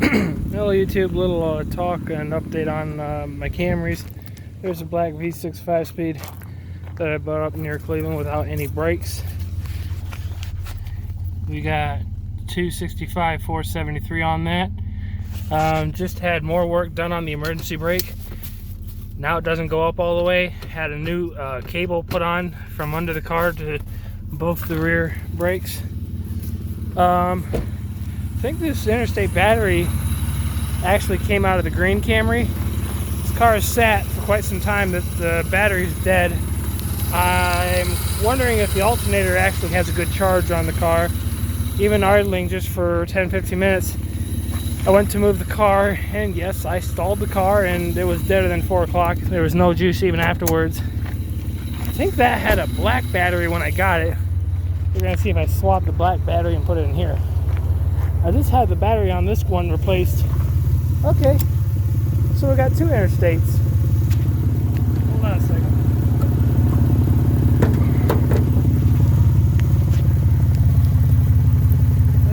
Hello YouTube, little talk and update on my Camrys. There's a black V6 5-speed that I bought up near Cleveland without any brakes. We got 265 473 on that. Just had more work done on the emergency brake. Now it doesn't go up all the way. Had a new cable put on from under the car to both the rear brakes. I think this interstate battery actually came out of the green Camry. This car has sat for quite some time that the battery's dead. I'm wondering if the alternator actually has a good charge on the car. Even idling just for 10-15 minutes, I went to move the car, and yes, I stalled the car and it was deader than 4 o'clock. There was no juice even afterwards. I think that had a black battery when I got it. We're gonna see if I swap the black battery and put it in here. I just had the battery on this one replaced. Okay, so we got two interstates. Hold on a second.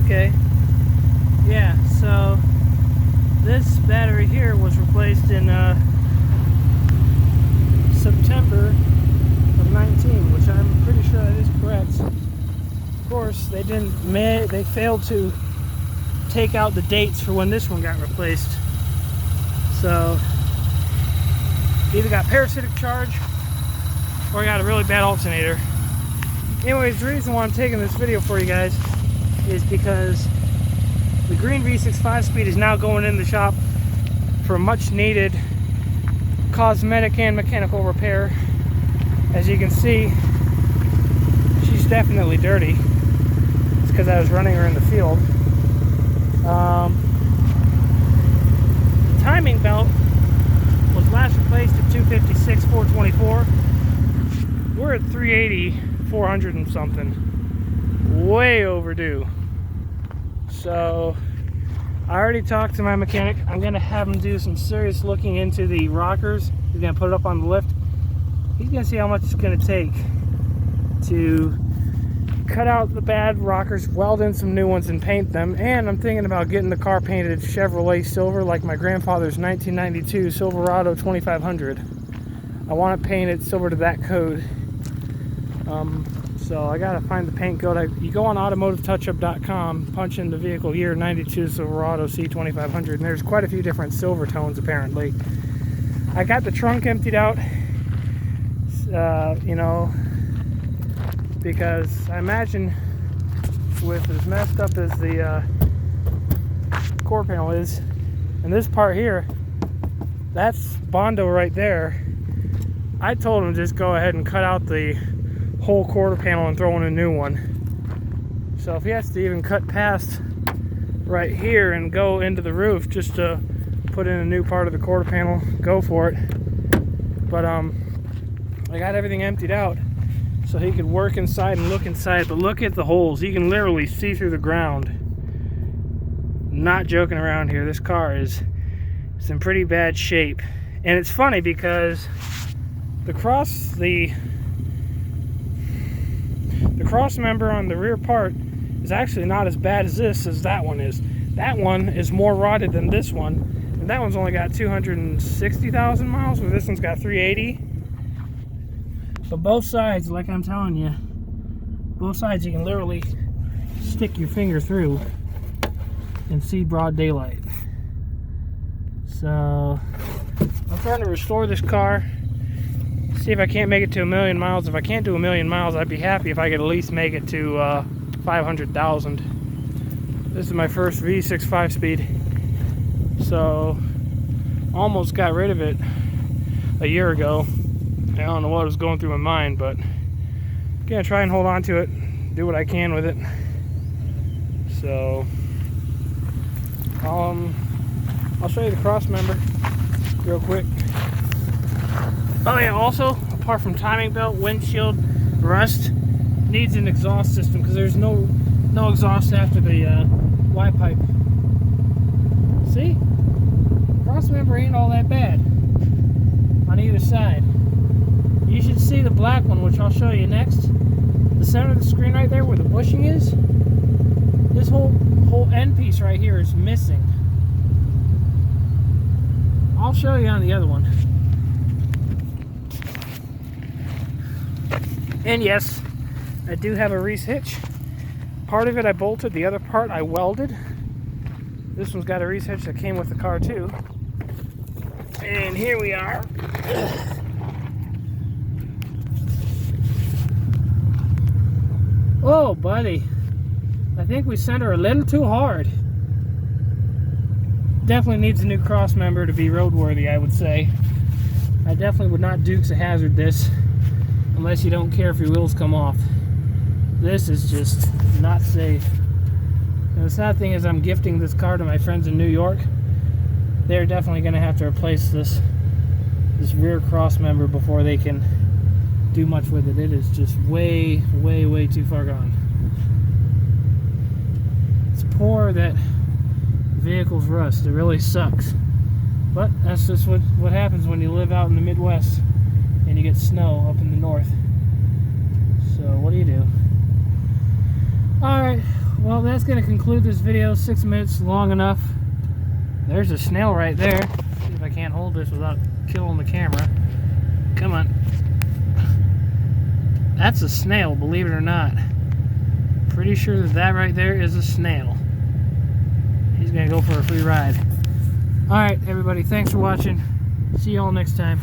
Okay, yeah, so this battery here was replaced in September of 19, which I'm pretty sure that is correct. Of course, they failed to take out the dates for when this one got replaced. So either got parasitic charge or got a really bad alternator. Anyways, the reason why I'm taking this video for you guys is because the green V6 5-speed is now going in the shop for much needed cosmetic and mechanical repair. As you can see, she's definitely dirty. It's because I was running her in the field. The timing belt was last replaced at 256 424. We're at 380 400 and something. Way overdue. So I already talked to my mechanic. I'm gonna have him do some serious looking into the rockers. He's gonna put it up on the lift. He's gonna see how much it's gonna take to cut out the bad rockers, weld in some new ones and paint them. And I'm thinking about getting the car painted Chevrolet silver, like my grandfather's 1992 Silverado 2500. I want it painted silver to that code. So I gotta find the paint code. You go on automotivetouchup.com, punch in the vehicle year 92 Silverado C2500, and there's quite a few different silver tones apparently. I got the trunk emptied out, you know, because I imagine with as messed up as the core panel is, and this part here, that's Bondo right there. I told him just go ahead and cut out the whole quarter panel and throw in a new one. So if he has to even cut past right here and go into the roof just to put in a new part of the quarter panel, go for it. But I got everything emptied out so he could work inside and look inside. But look at the holes. You can literally see through the ground. Not joking around here. This car is in pretty bad shape. And it's funny because the cross member on the rear part is actually not as bad as that one is. That one is more rotted than this one. And that one's only got 260,000 miles, where this one's got 380. But both sides, like I'm telling you, both sides you can literally stick your finger through and see broad daylight. So I'm trying to restore this car, see if I can't make it to 1,000,000 miles. If I can't do 1,000,000 miles, I'd be happy if I could at least make it to 500,000. This is my first V6 5-speed, so almost got rid of it a year ago. I don't know what was going through my mind, but I'm gonna try and hold on to it, do what I can with it. So I'll show you the cross member real quick. Oh yeah, also, apart from timing belt, windshield rust, needs an exhaust system because there's no exhaust after the Y pipe. See? Cross member ain't all that bad on either side. You should see the black one, which I'll show you next. The center of the screen right there where the bushing is, this whole end piece right here is missing. I'll show you on the other one. And yes, I do have a Reese hitch. Part of it I bolted, the other part I welded. This one's got a Reese hitch that came with the car too. And here we are. Oh, buddy. I think we sent her a little too hard. Definitely needs a new cross member to be roadworthy, I would say. I definitely would not Dukes of Hazzard this unless you don't care if your wheels come off. This is just not safe. And the sad thing is I'm gifting this car to my friends in New York. They're definitely going to have to replace this rear cross member before they can do much with it. It is just way, way, way too far gone. It's poor that vehicles rust. It really sucks. But that's just what happens when you live out in the Midwest and you get snow up in the north. So what do you do? Alright, well that's going to conclude this video. 6 minutes, long enough. There's a snail right there. See if I can't hold this without killing the camera. Come on. That's a snail, believe it or not. Pretty sure that right there is a snail. He's going to go for a free ride. Alright, everybody, thanks for watching. See you all next time.